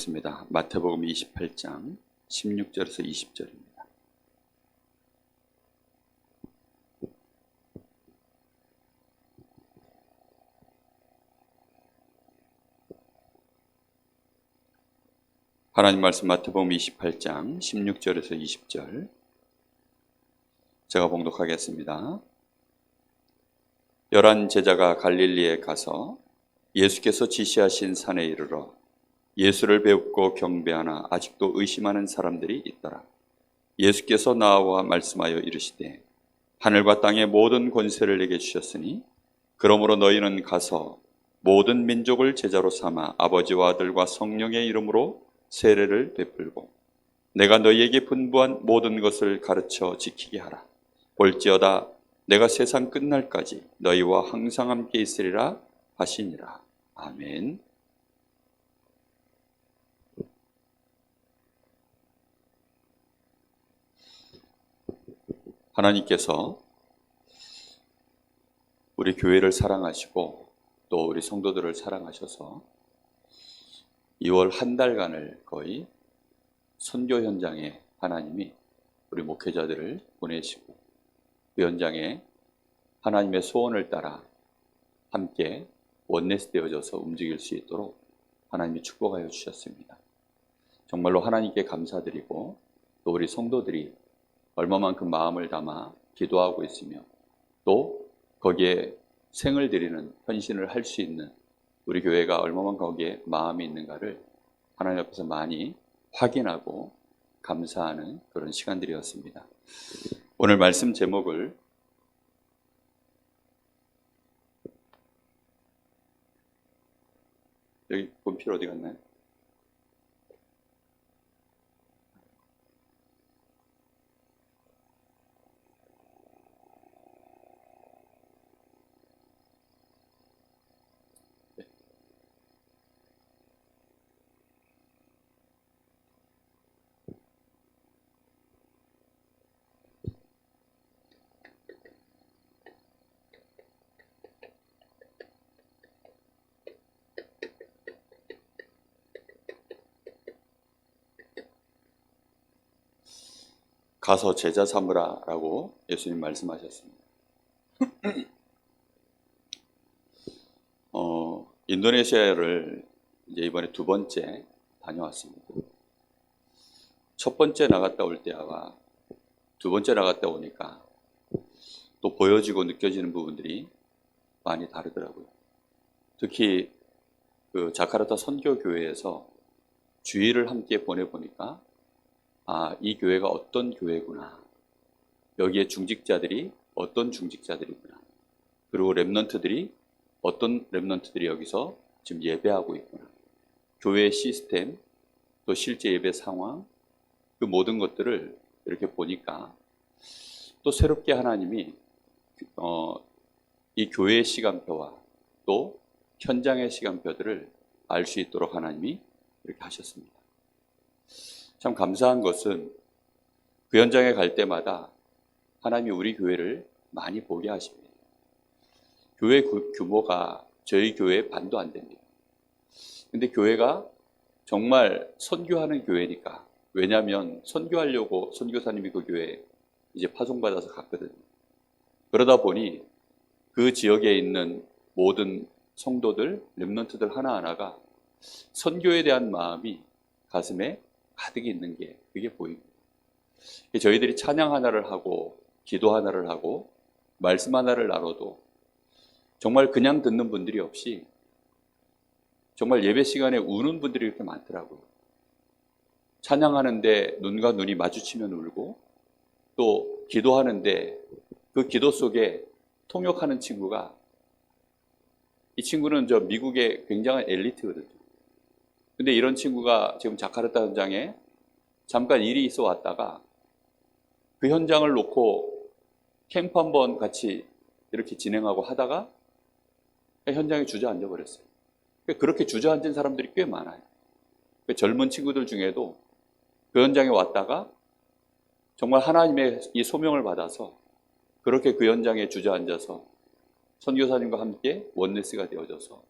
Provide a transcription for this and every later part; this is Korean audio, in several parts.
있습니다. 마태복음 28장 16절에서 20절입니다. 하나님 말씀 마태복음 28장 16절에서 20절 제가 봉독하겠습니다. 11 제자가 갈릴리에 가서 예수께서 지시하신 산에 이르러 예수를 배웁고 경배하나 아직도 의심하는 사람들이 있더라. 예수께서 나와 말씀하여 이르시되 하늘과 땅의 모든 권세를 내게 주셨으니 그러므로 너희는 가서 모든 민족을 제자로 삼아 아버지와 아들과 성령의 이름으로 세례를 베풀고 내가 너희에게 분부한 모든 것을 가르쳐 지키게 하라. 볼지어다 내가 세상 끝날까지 너희와 항상 함께 있으리라 하시니라. 아멘. 하나님께서 우리 교회를 사랑하시고 또 우리 성도들을 사랑하셔서 2월 한 달간을 거의 선교 현장에 하나님이 우리 목회자들을 보내시고 그 현장에 하나님의 소원을 따라 함께 원내스 되어져서 움직일 수 있도록 하나님이 축복하여 주셨습니다. 정말로 하나님께 감사드리고 또 우리 성도들이 얼마만큼 마음을 담아 기도하고 있으며 또 거기에 생을 드리는 헌신을 할 수 있는 우리 교회가 얼마만큼 거기에 마음이 있는가를 하나님 앞에서 많이 확인하고 감사하는 그런 시간들이었습니다. 오늘 말씀 제목을 여기 본필 어디 갔나요? 가서 제자 삼으라 라고 예수님 말씀하셨습니다. 인도네시아를 이제 이번에 2번째 다녀왔습니다. 첫 번째 나갔다 올 때와 2번째 나갔다 오니까 또 보여지고 느껴지는 부분들이 많이 다르더라고요. 특히 그 자카르타 선교교회에서 주일을 함께 보내보니까 이 교회가 어떤 교회구나. 여기에 중직자들이 어떤 중직자들이구나. 그리고 렘넌트들이 어떤 렘넌트들이 여기서 지금 예배하고 있구나. 교회의 시스템, 또 실제 예배 상황, 그 모든 것들을 이렇게 보니까 또 새롭게 하나님이 이 교회의 시간표와 또 현장의 시간표들을 알 수 있도록 하나님이 이렇게 하셨습니다. 참 감사한 것은 그 현장에 갈 때마다 하나님이 우리 교회를 많이 보게 하십니다. 교회 규모가 저희 교회의 반도 안 됩니다. 근데 교회가 정말 선교하는 교회니까, 왜냐하면 선교하려고 선교사님이 그 교회에 이제 파송받아서 갔거든요. 그러다 보니 그 지역에 있는 모든 성도들, 렘넌트들 하나하나가 선교에 대한 마음이 가슴에 가득 있는 게 그게 보입니다. 저희들이 찬양 하나를 하고 기도 하나를 하고 말씀 하나를 나눠도 정말 그냥 듣는 분들이 없이 정말 예배 시간에 우는 분들이 이렇게 많더라고요. 찬양하는데 눈과 눈이 마주치면 울고 또 기도하는데 그 기도 속에 통역하는 친구가 이 친구는 저 미국의 굉장한 엘리트거든요. 근데 이런 친구가 지금 자카르타 현장에 잠깐 일이 있어 왔다가 그 현장을 놓고 캠프 한번 같이 이렇게 진행하고 하다가 현장에 주저앉아 버렸어요. 그렇게 주저앉은 사람들이 꽤 많아요. 젊은 친구들 중에도 그 현장에 왔다가 정말 하나님의 이 소명을 받아서 그렇게 그 현장에 주저앉아서 선교사님과 함께 원네스가 되어져서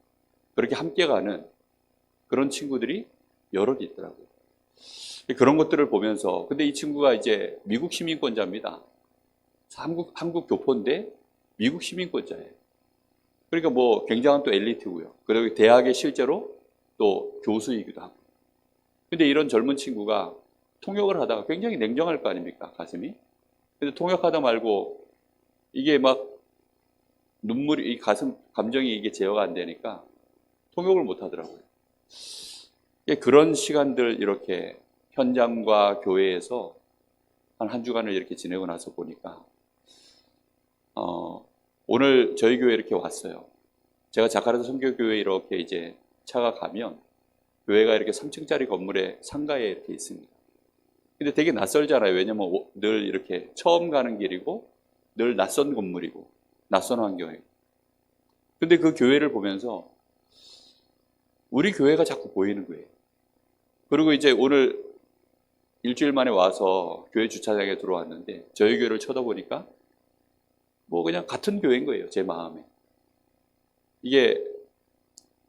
그렇게 함께 가는 그런 친구들이 여럿 있더라고요. 그런 것들을 보면서, 근데 이 친구가 이제 미국 시민권자입니다. 한국 교포인데 미국 시민권자예요. 그러니까 뭐 굉장한 또 엘리트고요. 그리고 대학에 실제로 또 교수이기도 하고. 근데 이런 젊은 친구가 통역을 하다가 굉장히 냉정할 거 아닙니까, 가슴이? 근데 통역하다 말고 이게 막 눈물이, 이 가슴, 감정이 이게 제어가 안 되니까 통역을 못 하더라고요. 그런 시간들 이렇게 현장과 교회에서 한 주간을 이렇게 지내고 나서 보니까, 오늘 저희 교회 이렇게 왔어요. 제가 자카르타 선교교회 이렇게 이제 차가 가면 교회가 이렇게 3층짜리 건물에 상가에 이렇게 있습니다. 근데 되게 낯설잖아요. 왜냐면 늘 이렇게 처음 가는 길이고 늘 낯선 건물이고 낯선 환경이고. 근데 그 교회를 보면서 우리 교회가 자꾸 보이는 거예요. 그리고 이제 오늘 일주일 만에 와서 교회 주차장에 들어왔는데 저희 교회를 쳐다보니까 뭐 그냥 같은 교회인 거예요, 제 마음에. 이게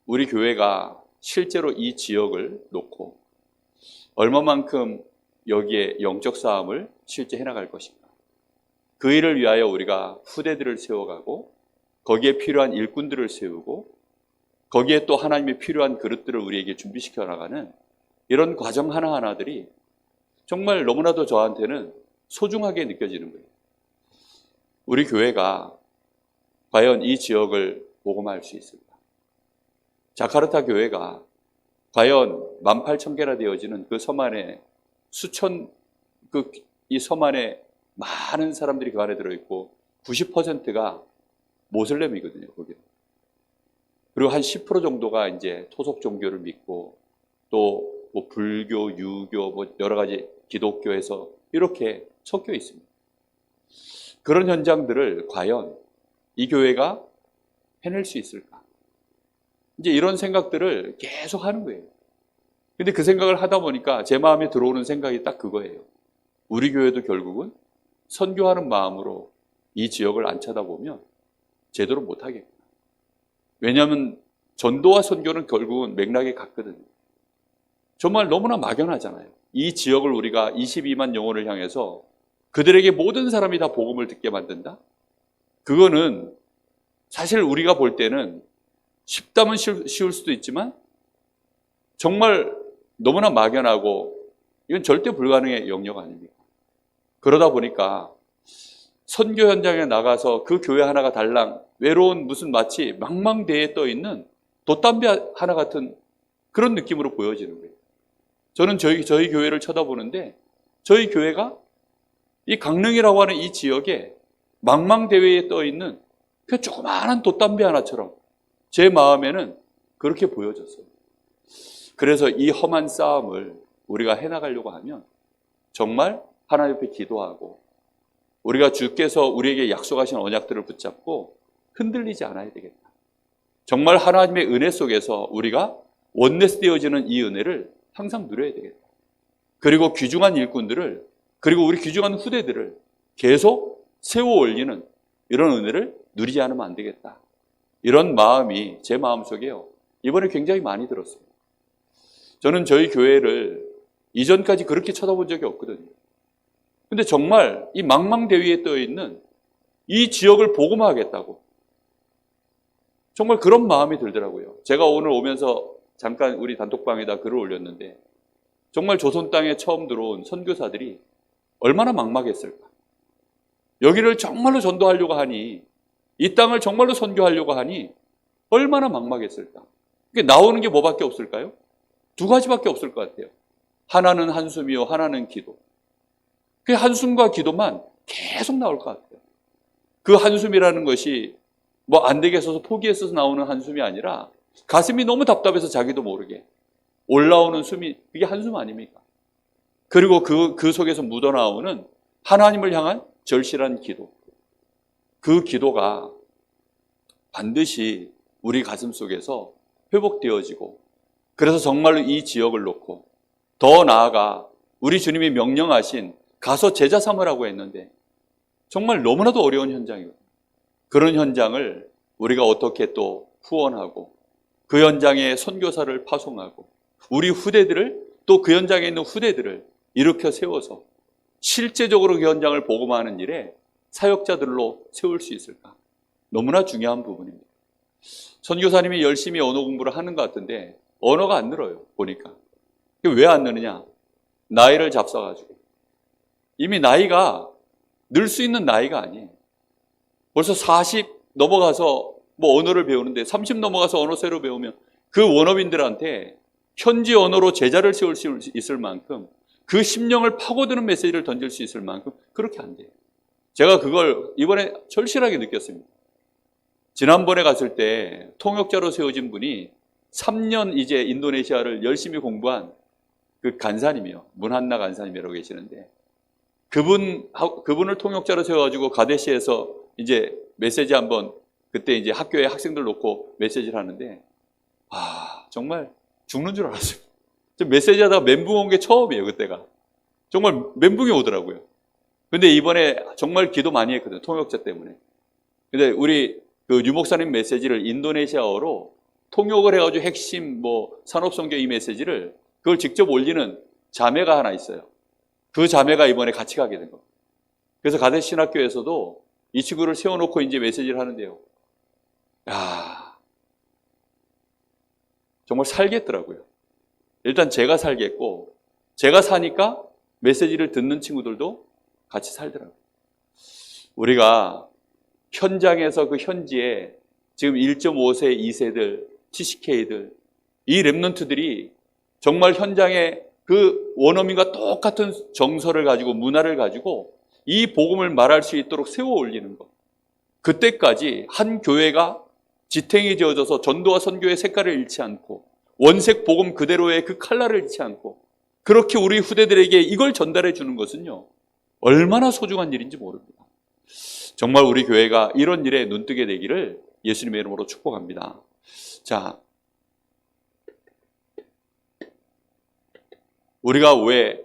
우리 교회가 실제로 이 지역을 놓고 얼마만큼 여기에 영적 싸움을 실제 해나갈 것인가. 그 일을 위하여 우리가 후대들을 세워가고 거기에 필요한 일꾼들을 세우고 거기에 또 하나님의 필요한 그릇들을 우리에게 준비시켜 나가는 이런 과정 하나하나들이 정말 너무나도 저한테는 소중하게 느껴지는 거예요. 우리 교회가 과연 이 지역을 복음화할 수 있을까? 자카르타 교회가 과연 18,000개나 되어지는 그 섬 안에 이 섬 안에 많은 사람들이 그 안에 들어있고 90%가 모슬렘이거든요, 거기는. 그리고 한 10% 정도가 이제 토속 종교를 믿고 또 뭐 불교, 유교, 뭐 여러 가지 기독교에서 이렇게 섞여 있습니다. 그런 현장들을 과연 이 교회가 해낼 수 있을까? 이제 이런 생각들을 계속 하는 거예요. 근데 그 생각을 하다 보니까 제 마음에 들어오는 생각이 딱 그거예요. 우리 교회도 결국은 선교하는 마음으로 이 지역을 안 쳐다보면 제대로 못하겠구나. 왜냐하면 전도와 선교는 결국은 맥락이 같거든요. 정말 너무나 막연하잖아요. 이 지역을 우리가 22만 영혼을 향해서 그들에게 모든 사람이 다 복음을 듣게 만든다? 그거는 사실 우리가 볼 때는 쉽다면 쉬울 수도 있지만 정말 너무나 막연하고 이건 절대 불가능의 영역 아닙니까? 그러다 보니까 선교 현장에 나가서 그 교회 하나가 달랑 외로운 무슨 마치 망망대해에 떠 있는 돛담배 하나 같은 그런 느낌으로 보여지는 거예요. 저는 저희 교회를 쳐다보는데 저희 교회가 이 강릉이라고 하는 이 지역에 망망대해에 떠 있는 그 조그마한 돛담배 하나처럼 제 마음에는 그렇게 보여졌어요. 그래서 이 험한 싸움을 우리가 해나가려고 하면 정말 하나님 앞에 기도하고 우리가 주께서 우리에게 약속하신 언약들을 붙잡고 흔들리지 않아야 되겠다. 정말 하나님의 은혜 속에서 우리가 원내스되어지는 이 은혜를 항상 누려야 되겠다. 그리고 귀중한 일꾼들을 그리고 우리 귀중한 후대들을 계속 세워 올리는 이런 은혜를 누리지 않으면 안 되겠다. 이런 마음이 제 마음속에요. 이번에 굉장히 많이 들었어요. 저는 저희 교회를 이전까지 그렇게 쳐다본 적이 없거든요. 근데 정말 이 망망대해에 떠 있는 이 지역을 복음화하겠다고 정말 그런 마음이 들더라고요. 제가 오늘 오면서 잠깐 우리 단톡방에다 글을 올렸는데 정말 조선 땅에 처음 들어온 선교사들이 얼마나 막막했을까. 여기를 정말로 전도하려고 하니 이 땅을 정말로 선교하려고 하니 얼마나 막막했을까. 나오는 게 뭐밖에 없을까요? 두 가지밖에 없을 것 같아요. 하나는 한숨이요, 하나는 기도. 그 한숨과 기도만 계속 나올 것 같아요. 그 한숨이라는 것이 뭐 안 되겠어서 포기했어서 나오는 한숨이 아니라 가슴이 너무 답답해서 자기도 모르게 올라오는 숨이 이게 한숨 아닙니까? 그리고 그 속에서 묻어나오는 하나님을 향한 절실한 기도. 그 기도가 반드시 우리 가슴 속에서 회복되어지고 그래서 정말로 이 지역을 놓고 더 나아가 우리 주님이 명령하신 가서 제자 삼으라고 했는데 정말 너무나도 어려운 현장이거든요. 그런 현장을 우리가 어떻게 또 후원하고 그 현장에 선교사를 파송하고 우리 후대들을, 또 그 현장에 있는 후대들을 일으켜 세워서 실제적으로 그 현장을 복음화하는 일에 사역자들로 세울 수 있을까? 너무나 중요한 부분입니다. 선교사님이 열심히 언어 공부를 하는 것 같은데 언어가 안 늘어요. 보니까. 왜 안 느느냐? 나이를 잡숴가지고. 이미 나이가 늘 수 있는 나이가 아니에요. 벌써 40 넘어가서 뭐 언어를 배우는데 30 넘어가서 언어 새로 배우면 그 원어민들한테 현지 언어로 제자를 세울 수 있을 만큼, 그 심령을 파고드는 메시지를 던질 수 있을 만큼 그렇게 안 돼요. 제가 그걸 이번에 절실하게 느꼈습니다. 지난번에 갔을 때 통역자로 세워진 분이 3년 이제 인도네시아를 열심히 공부한 그 간사님이요. 문한나 간사님이라고 계시는데, 그분을 통역자로 세워가지고 가데시에서 이제 메시지 한번, 그때 이제 학교에 학생들 놓고 메시지를 하는데, 정말 죽는 줄 알았어요. 메시지 하다가 멘붕 온 게 처음이에요, 그때가. 정말 멘붕이 오더라고요. 근데 이번에 정말 기도 많이 했거든요, 통역자 때문에. 근데 우리 그 류목사님 메시지를 인도네시아어로 통역을 해가지고 핵심 산업선교 이 메시지를 그걸 직접 올리는 자매가 하나 있어요. 그 자매가 이번에 같이 가게 된 겁니다. 그래서 가데시 신학교에서도 이 친구를 세워놓고 이제 메시지를 하는데요. 정말 살겠더라고요. 일단 제가 살겠고, 제가 사니까 메시지를 듣는 친구들도 같이 살더라고요. 우리가 현장에서 그 현지에 지금 1.5세, 2세들, TCK들, 이 랩런트들이 정말 현장에 그 원어민과 똑같은 정서를 가지고, 문화를 가지고 이 복음을 말할 수 있도록 세워 올리는 것. 그때까지 한 교회가 지탱이 지어져서 전도와 선교의 색깔을 잃지 않고, 원색 복음 그대로의 그 칼날을 잃지 않고, 그렇게 우리 후대들에게 이걸 전달해 주는 것은요, 얼마나 소중한 일인지 모릅니다. 정말 우리 교회가 이런 일에 눈뜨게 되기를 예수님의 이름으로 축복합니다. 자, 우리가 왜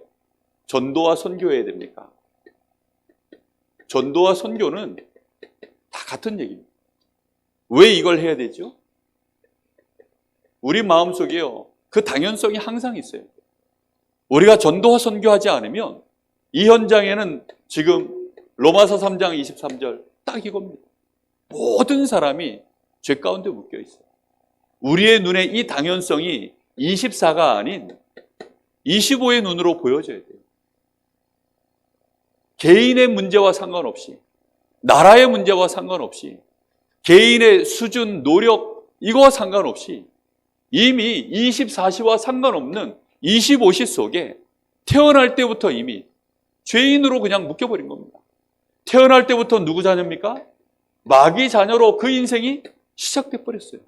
전도와 선교해야 됩니까? 전도와 선교는 다 같은 얘기입니다. 왜 이걸 해야 되죠? 우리 마음속에요, 그 당연성이 항상 있어요. 우리가 전도와 선교하지 않으면 이 현장에는 지금 로마서 3장 23절 딱 이겁니다. 모든 사람이 죄 가운데 묶여 있어요. 우리의 눈에 이 당연성이 24가 아닌 25의 눈으로 보여져야 돼요. 개인의 문제와 상관없이, 나라의 문제와 상관없이, 개인의 수준, 노력, 이거와 상관없이 이미 24시와 상관없는 25시 속에 태어날 때부터 이미 죄인으로 그냥 묶여버린 겁니다. 태어날 때부터 누구 자녀입니까? 마귀 자녀로 그 인생이 시작돼 버렸어요.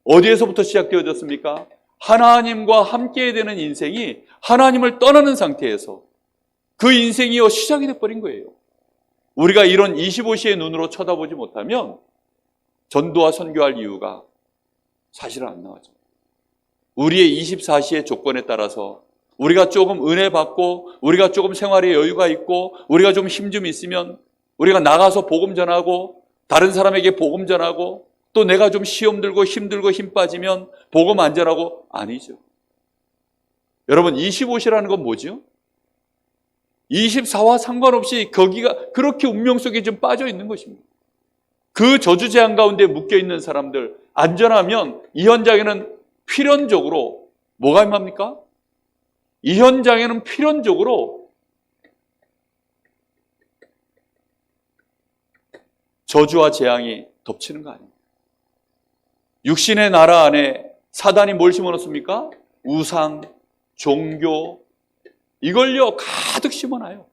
어디에서부터 시작되어졌습니까? 하나님과 함께 되는 인생이 하나님을 떠나는 상태에서 그 인생이요 시작이 돼버린 거예요. 우리가 이런 25시의 눈으로 쳐다보지 못하면 전도와 선교할 이유가 사실은 안 나오죠. 우리의 24시의 조건에 따라서 우리가 조금 은혜 받고, 우리가 조금 생활에 여유가 있고, 우리가 좀 힘 좀 있으면 우리가 나가서 복음 전하고, 다른 사람에게 복음 전하고, 또 내가 좀 시험 들고 힘들고 힘 빠지면 복음 안 전하고, 아니죠. 여러분, 25시라는 건 뭐죠? 24와 상관없이 거기가 그렇게 운명 속에 좀 빠져 있는 것입니다. 그 저주재앙 가운데 묶여 있는 사람들, 안전하면 이 현장에는 필연적으로 뭐가 임합니까? 이 현장에는 필연적으로 저주와 재앙이 덮치는 거 아닙니까? 육신의 나라 안에 사단이 뭘 심어놓습니까? 우상, 종교, 이걸요 가득 심어놔요.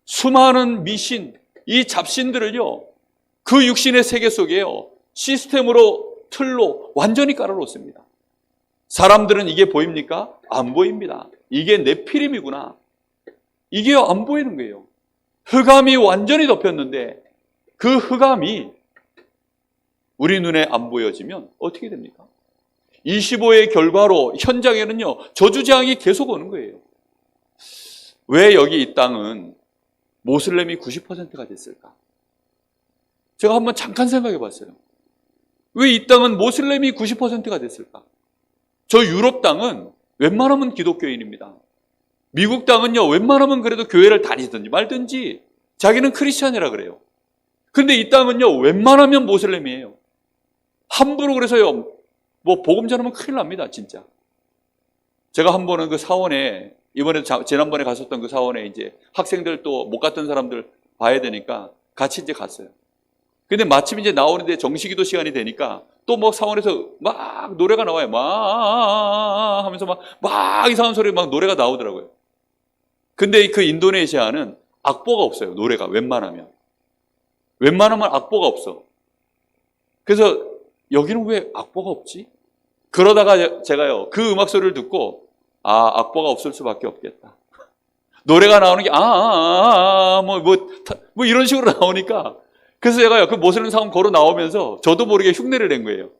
수많은 미신, 이 잡신들을요 그 육신의 세계 속에요 시스템으로, 틀로 완전히 깔아놓습니다. 사람들은 이게 보입니까? 안 보입니다. 이게 네피림이구나, 이게 안 보이는 거예요. 흑암이 완전히 덮였는데 그 흑암이 우리 눈에 안 보여지면 어떻게 됩니까? 25의 결과로 현장에는요 저주재앙이 계속 오는 거예요. 왜 여기 이 땅은 모슬렘이 90%가 됐을까? 제가 한번 잠깐 생각해 봤어요. 왜 이 땅은 모슬렘이 90%가 됐을까? 저 유럽 땅은 웬만하면 기독교인입니다. 미국 땅은요, 웬만하면 그래도 교회를 다니든지 말든지 자기는 크리스찬이라 그래요. 근데 이 땅은요, 웬만하면 모슬렘이에요. 함부로 그래서요, 뭐 복음 전하면 큰일 납니다, 진짜. 제가 한 번은 그 사원에, 이번에 지난번에 갔었던 그 사원에 이제 학생들 또 못 갔던 사람들 봐야 되니까 같이 이제 갔어요. 근데 마침 이제 나오는데 정시기도 시간이 되니까 또 뭐 사원에서 막 노래가 나와요. 막 하면서 막 이상한 소리 막 노래가 나오더라고요. 근데 그 인도네시아는 악보가 없어요. 노래가 웬만하면 악보가 없어. 그래서 여기는 왜 악보가 없지? 그러다가 제가요, 그 음악 소리를 듣고 악보가 없을 수밖에 없겠다. 노래가 나오는 게 뭐 이런 식으로 나오니까, 그래서 제가요, 그 모슬렘 사원 걸어 나오면서 저도 모르게 흉내를 낸 거예요.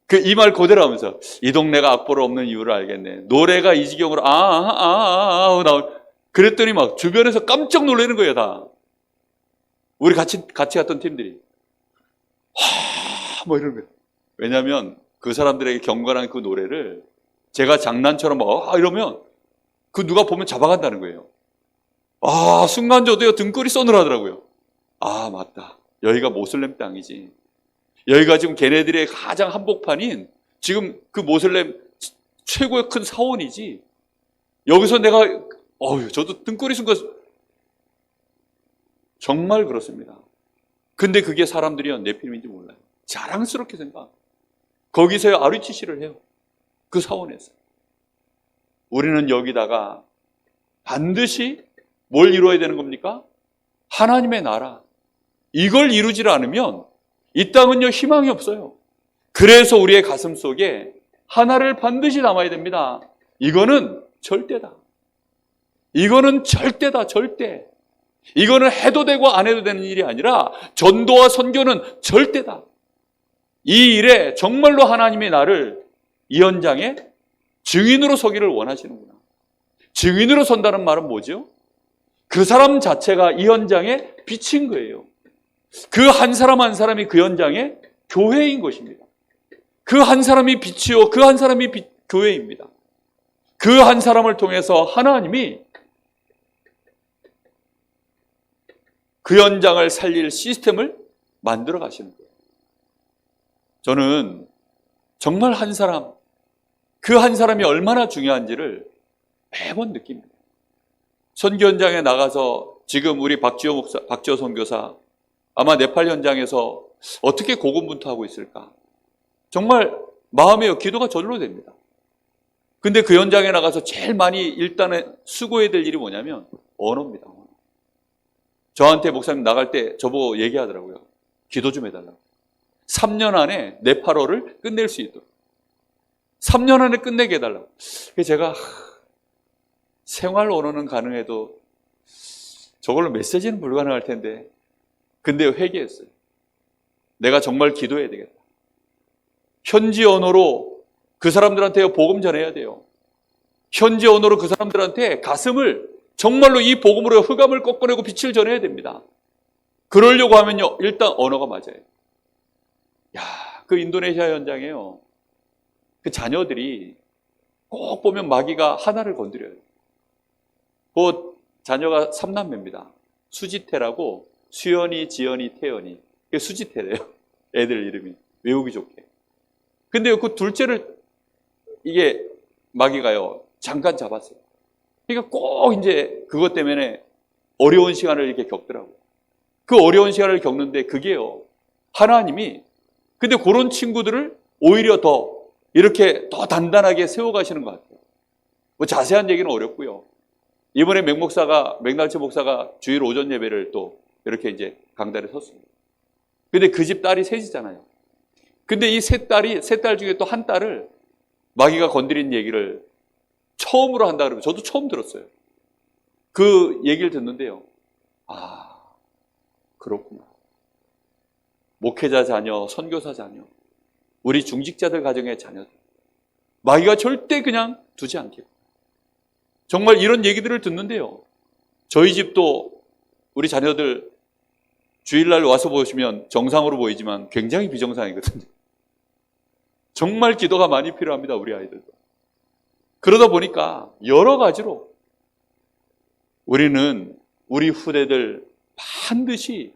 그 이 말 그대로 하면서, 이 동네가 악보를 없는 이유를 알겠네. 노래가 이 지경으로 나오. 그랬더니 막 주변에서 깜짝 놀라는 거예요, 다. 우리 같이 갔던 팀들이. 뭐 이런 거예요. 왜냐하면 그 사람들에게 경건한 그 노래를 제가 장난처럼 이러면 그 누가 보면 잡아간다는 거예요. 순간 저도요, 등골이 서늘하더라고요. 맞다. 여기가 모슬렘 땅이지. 여기가 지금 걔네들의 가장 한복판인 지금 그 모슬렘 최고의 큰 사원이지. 여기서 내가 저도 등골이 순간, 정말 그렇습니다. 근데 그게 사람들이 네피림인지 몰라요. 자랑스럽게 생각. 거기서야 RUTC를 해요. 그 사원에서. 우리는 여기다가 반드시 뭘 이루어야 되는 겁니까? 하나님의 나라. 이걸 이루지 않으면 이 땅은요, 희망이 없어요. 그래서 우리의 가슴 속에 하나를 반드시 담아야 됩니다. 이거는 절대다. 이거는 절대다, 절대. 이거는 해도 되고 안 해도 되는 일이 아니라 전도와 선교는 절대다. 이 일에 정말로 하나님이 나를 이 현장에 증인으로 서기를 원하시는구나. 증인으로 선다는 말은 뭐죠? 그 사람 자체가 이 현장에 빛인 거예요. 그 한 사람 한 사람이 그 현장에 교회인 것입니다. 그 한 사람이 빛이요, 그 한 사람이 교회입니다. 그 한 사람을 통해서 하나님이 그 현장을 살릴 시스템을 만들어 가시는 거예요. 저는 정말 한 사람, 그 한 사람이 얼마나 중요한지를 매번 느낍니다. 선교 현장에 나가서 지금 우리 박지호 선교사 아마 네팔 현장에서 어떻게 고군분투하고 있을까? 정말 마음에 기도가 절로 됩니다. 근데 그 현장에 나가서 제일 많이 일단은 수고해야 될 일이 뭐냐면 언어입니다. 저한테 목사님 나갈 때 저보고 얘기하더라고요. 기도 좀 해달라고. 3년 안에 네팔어를 끝낼 수 있도록. 3년 안에 끝내게 해달라고. 그래서 제가 생활 언어는 가능해도 저걸로 메시지는 불가능할 텐데, 근데 회개했어요. 내가 정말 기도해야 되겠다. 현지 언어로 그 사람들한테 복음 전해야 돼요. 현지 언어로 그 사람들한테 가슴을 정말로 이 복음으로 흑암을 꺾어내고 빛을 전해야 됩니다. 그러려고 하면요, 일단 언어가 맞아요. 그 인도네시아 현장에요, 그 자녀들이 꼭 보면 마귀가 하나를 건드려요. 그 자녀가 3남매입니다. 수지태라고, 수연이, 지연이, 태연이. 그게 수지태래요. 애들 이름이. 외우기 좋게. 근데 그 둘째를 이게 마귀가요, 잠깐 잡았어요. 그러니까 꼭 이제 그것 때문에 어려운 시간을 이렇게 겪더라고요. 그 어려운 시간을 겪는데 그게요, 하나님이 근데 그런 친구들을 오히려 더 이렇게 더 단단하게 세워가시는 것 같아요. 뭐 자세한 얘기는 어렵고요. 이번에 맥날치 목사가 주일 오전 예배를 또 이렇게 이제 강단에 섰습니다. 근데 그 집 딸이 셋이잖아요. 근데 이 세 딸 중에 또 한 딸을 마귀가 건드린 얘기를 처음으로 한다 그러면 저도 처음 들었어요. 그 얘기를 듣는데요. 그렇구나. 목회자 자녀, 선교사 자녀, 우리 중직자들 가정의 자녀들. 마귀가 절대 그냥 두지 않겠고. 정말 이런 얘기들을 듣는데요. 저희 집도 우리 자녀들 주일날 와서 보시면 정상으로 보이지만 굉장히 비정상이거든요. 정말 기도가 많이 필요합니다, 우리 아이들도. 그러다 보니까 여러 가지로 우리는 우리 후대들 반드시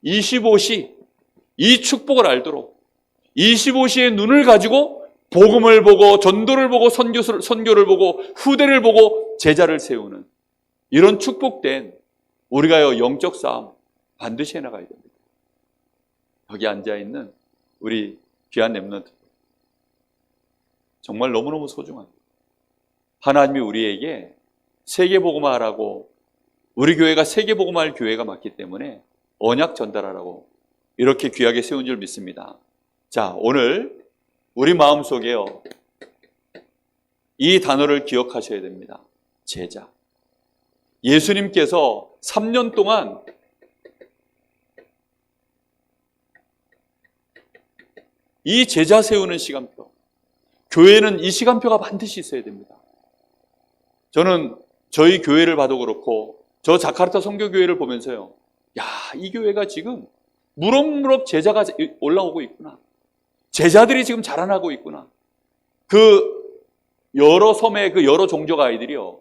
25시 이 축복을 알도록 25시의 눈을 가지고 복음을 보고 전도를 보고 선교를 보고 후대를 보고 제자를 세우는 이런 축복된 우리가 영적 싸움 반드시 해나가야 됩니다. 여기 앉아있는 우리 귀한 렘넌트 정말 너무너무 소중합니다. 하나님이 우리에게 세계복음화하라고 우리 교회가 세계복음화할 교회가 맞기 때문에 언약 전달하라고 이렇게 귀하게 세운 줄 믿습니다. 자, 오늘 우리 마음속에요 이 단어를 기억하셔야 됩니다. 제자. 예수님께서 3년 동안 이 제자 세우는 시간표, 교회는 이 시간표가 반드시 있어야 됩니다. 저는 저희 교회를 봐도 그렇고 저 자카르타 선교교회를 보면서요, 야, 이 교회가 지금 무럭무럭 제자가 올라오고 있구나. 제자들이 지금 자라나고 있구나. 그 여러 섬의 그 여러 종족 아이들이요,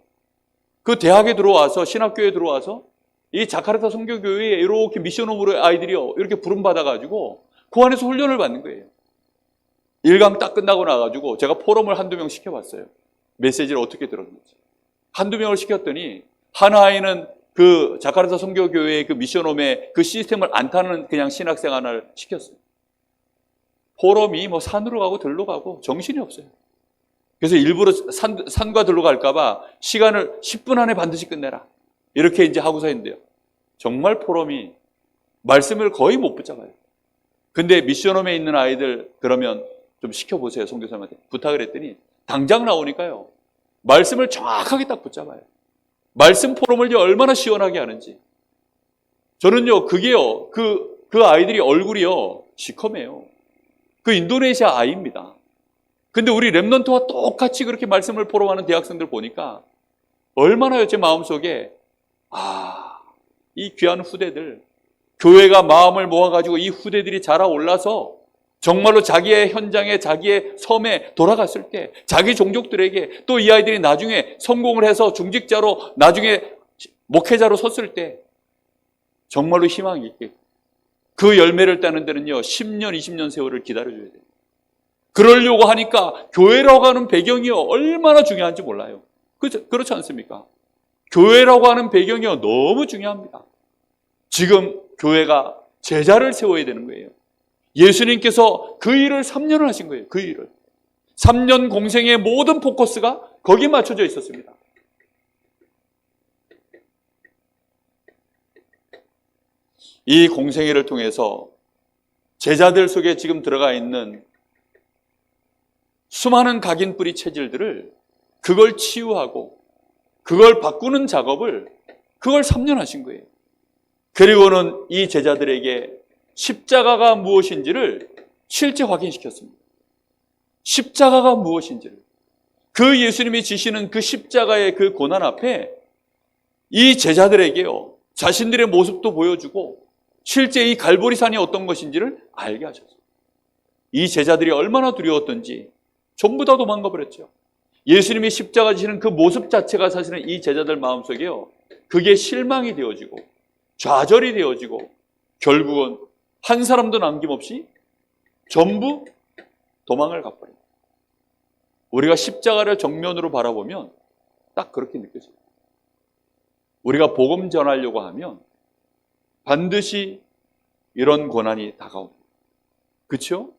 그 대학에 들어와서 신학교에 들어와서 이 자카르타 선교교회에 이렇게 미션홈으로 아이들이요 이렇게 부름받아가지고 그 안에서 훈련을 받는 거예요. 1강 딱 끝나고 나가지고 제가 포럼을 한두 명 시켜봤어요. 메시지를 어떻게 들었는지. 한두 명을 시켰더니 한 아이는 그 자카르타 선교교회의 그 미션홈의 그 시스템을 안 타는 그냥 신학생 하나를 시켰어요. 포럼이 뭐 산으로 가고 들로 가고 정신이 없어요. 그래서 일부러 산과 들로 갈까봐 시간을 10분 안에 반드시 끝내라. 이렇게 이제 하고서 했는데요. 정말 포럼이 말씀을 거의 못 붙잡아요. 근데 미션홈에 있는 아이들 그러면 좀 시켜보세요. 선교사님한테 부탁을 했더니 당장 나오니까요. 말씀을 정확하게 딱 붙잡아요. 말씀 포럼을 얼마나 시원하게 하는지. 저는요, 그게요, 그 아이들이 얼굴이요, 시커매요. 그 인도네시아 아이입니다. 근데 우리 렘넌트와 똑같이 그렇게 말씀을 포럼하는 대학생들 보니까 얼마나 제 마음속에 이 귀한 후대들, 교회가 마음을 모아가지고 이 후대들이 자라올라서 정말로 자기의 현장에 자기의 섬에 돌아갔을 때 자기 종족들에게 또 이 아이들이 나중에 성공을 해서 중직자로 나중에 목회자로 섰을 때 정말로 희망이 있게 그 열매를 따는 데는요 10년 20년 세월을 기다려줘야 돼요. 그러려고 하니까 교회라고 하는 배경이요 얼마나 중요한지 몰라요. 그렇지 않습니까? 교회라고 하는 배경이요 너무 중요합니다. 지금 교회가 제자를 세워야 되는 거예요. 예수님께서 그 일을 3년을 하신 거예요. 그 일을 3년 공생의 모든 포커스가 거기에 맞춰져 있었습니다. 이 공생애를 통해서 제자들 속에 지금 들어가 있는 수많은 각인 뿌리 체질들을 그걸 치유하고 그걸 바꾸는 작업을 그걸 3년 하신 거예요. 그리고는 이 제자들에게 십자가가 무엇인지를 실제 확인시켰습니다. 십자가가 무엇인지를. 그 예수님이 지시는 그 십자가의 그 고난 앞에 이 제자들에게요, 자신들의 모습도 보여주고 실제 이 갈보리산이 어떤 것인지를 알게 하셨어요. 이 제자들이 얼마나 두려웠던지 전부 다 도망가 버렸죠. 예수님이 십자가 지시는 그 모습 자체가 사실은 이 제자들 마음속에요, 그게 실망이 되어지고 좌절이 되어지고 결국은 한 사람도 남김없이 전부 도망을 가버려요. 우리가 십자가를 정면으로 바라보면 딱 그렇게 느껴져요. 우리가 복음 전하려고 하면 반드시 이런 고난이 다가옵니다. 그렇죠?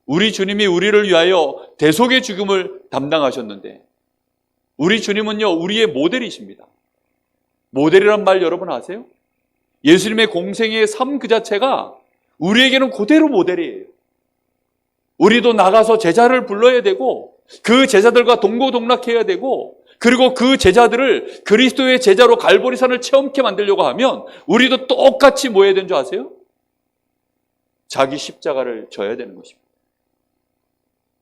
우리 주님이 우리를 위하여 대속의 죽음을 담당하셨는데 우리 주님은요 우리의 모델이십니다. 모델이란 말 여러분 아세요? 예수님의 공생애의 삶 그 자체가 우리에게는 그대로 모델이에요. 우리도 나가서 제자를 불러야 되고 그 제자들과 동고동락해야 되고 그리고 그 제자들을 그리스도의 제자로 갈보리산을 체험케 만들려고 하면 우리도 똑같이 뭐 해야 되는 줄 아세요? 자기 십자가를 져야 되는 것입니다.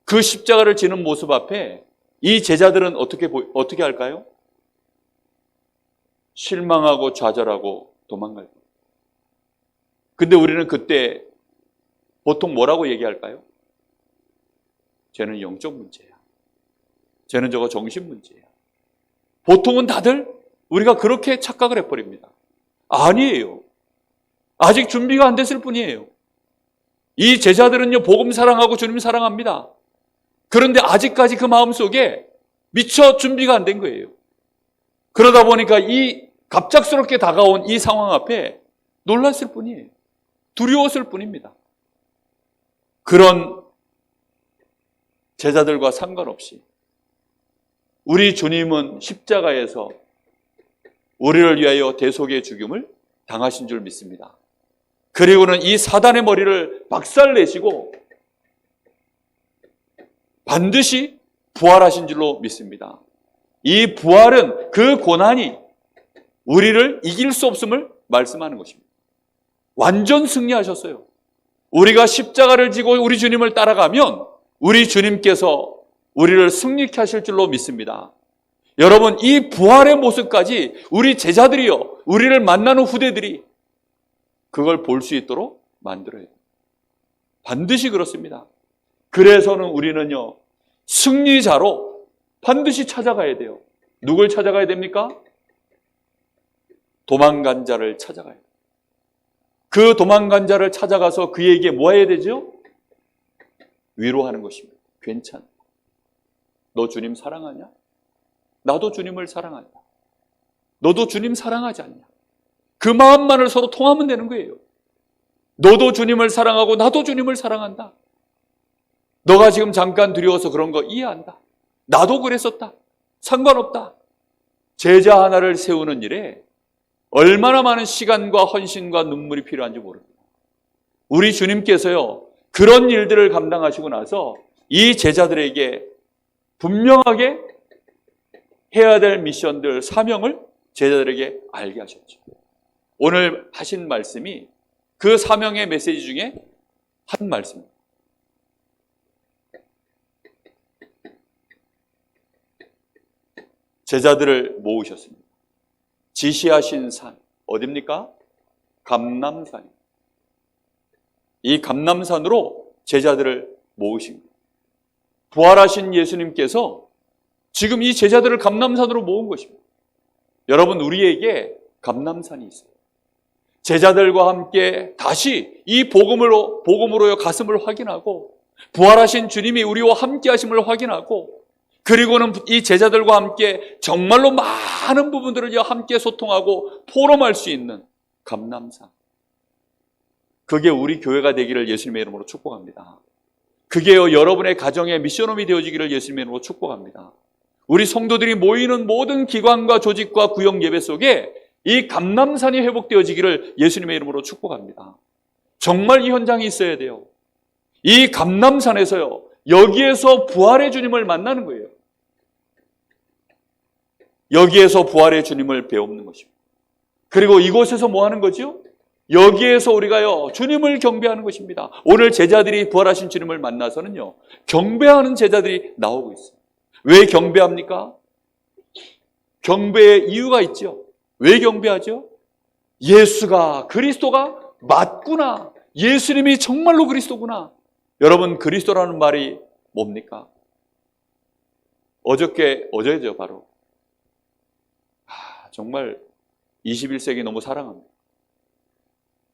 그 십자가를 지는 모습 앞에 이 제자들은 어떻게 할까요? 실망하고 좌절하고 도망갈 거예요. 근데 우리는 그때 보통 뭐라고 얘기할까요? 쟤는 영적 문제야. 쟤는 저거 정신문제야. 보통은 다들 우리가 그렇게 착각을 해버립니다. 아니에요. 아직 준비가 안 됐을 뿐이에요. 이 제자들은요, 복음 사랑하고 주님 사랑합니다. 그런데 아직까지 그 마음속에 미처 준비가 안 된 거예요. 그러다 보니까 이 갑작스럽게 다가온 이 상황 앞에 놀랐을 뿐이에요. 두려웠을 뿐입니다. 그런 제자들과 상관없이 우리 주님은 십자가에서 우리를 위하여 대속의 죽음을 당하신 줄 믿습니다. 그리고는 이 사단의 머리를 박살내시고 반드시 부활하신 줄로 믿습니다. 이 부활은 그 고난이 우리를 이길 수 없음을 말씀하는 것입니다. 완전 승리하셨어요. 우리가 십자가를 지고 우리 주님을 따라가면 우리 주님께서 우리를 승리케 하실 줄로 믿습니다. 여러분, 이 부활의 모습까지 우리 제자들이요, 우리를 만나는 후대들이 그걸 볼 수 있도록 만들어야 돼요. 반드시 그렇습니다. 그래서는 우리는요, 승리자로 반드시 찾아가야 돼요. 누굴 찾아가야 됩니까? 도망간 자를 찾아가야 돼요. 그 도망간 자를 찾아가서 그에게 뭐 해야 되죠? 위로하는 것입니다. 괜찮아. 너 주님 사랑하냐? 나도 주님을 사랑한다. 너도 주님 사랑하지 않냐? 그 마음만을 서로 통하면 되는 거예요. 너도 주님을 사랑하고 나도 주님을 사랑한다. 너가 지금 잠깐 두려워서 그런 거 이해한다. 나도 그랬었다. 상관없다. 제자 하나를 세우는 일에 얼마나 많은 시간과 헌신과 눈물이 필요한지 모릅니다. 우리 주님께서요, 그런 일들을 감당하시고 나서 이 제자들에게 분명하게 해야 될 미션들, 사명을 제자들에게 알게 하셨죠. 오늘 하신 말씀이 그 사명의 메시지 중에 한 말씀입니다. 제자들을 모으셨습니다. 지시하신 산, 어딥니까? 감람산입니다. 이 감람산으로 제자들을 모으신 거예요. 부활하신 예수님께서 지금 이 제자들을 감람산으로 모은 것입니다. 여러분, 우리에게 감람산이 있어요. 제자들과 함께 다시 이 복음으로요 가슴을 확인하고 부활하신 주님이 우리와 함께 하심을 확인하고 그리고는 이 제자들과 함께 정말로 많은 부분들을 함께 소통하고 포럼할 수 있는 감람산. 그게 우리 교회가 되기를 예수님의 이름으로 축복합니다. 그게요 여러분의 가정의 미션홈이 되어지기를 예수님의 이름으로 축복합니다. 우리 성도들이 모이는 모든 기관과 조직과 구역 예배 속에 이 감람산이 회복되어지기를 예수님의 이름으로 축복합니다. 정말 이 현장이 있어야 돼요. 이 감람산에서요, 여기에서 부활의 주님을 만나는 거예요. 여기에서 부활의 주님을 배우는 것입니다. 그리고 이곳에서 뭐 하는 거죠? 여기에서 우리가요, 주님을 경배하는 것입니다. 오늘 제자들이 부활하신 주님을 만나서는요, 경배하는 제자들이 나오고 있어요. 왜 경배합니까? 경배의 이유가 있죠. 왜 경배하죠? 예수가, 그리스도가 맞구나. 예수님이 정말로 그리스도구나. 여러분, 그리스도라는 말이 뭡니까? 어제죠, 바로. 정말 21세기 너무 사랑합니다.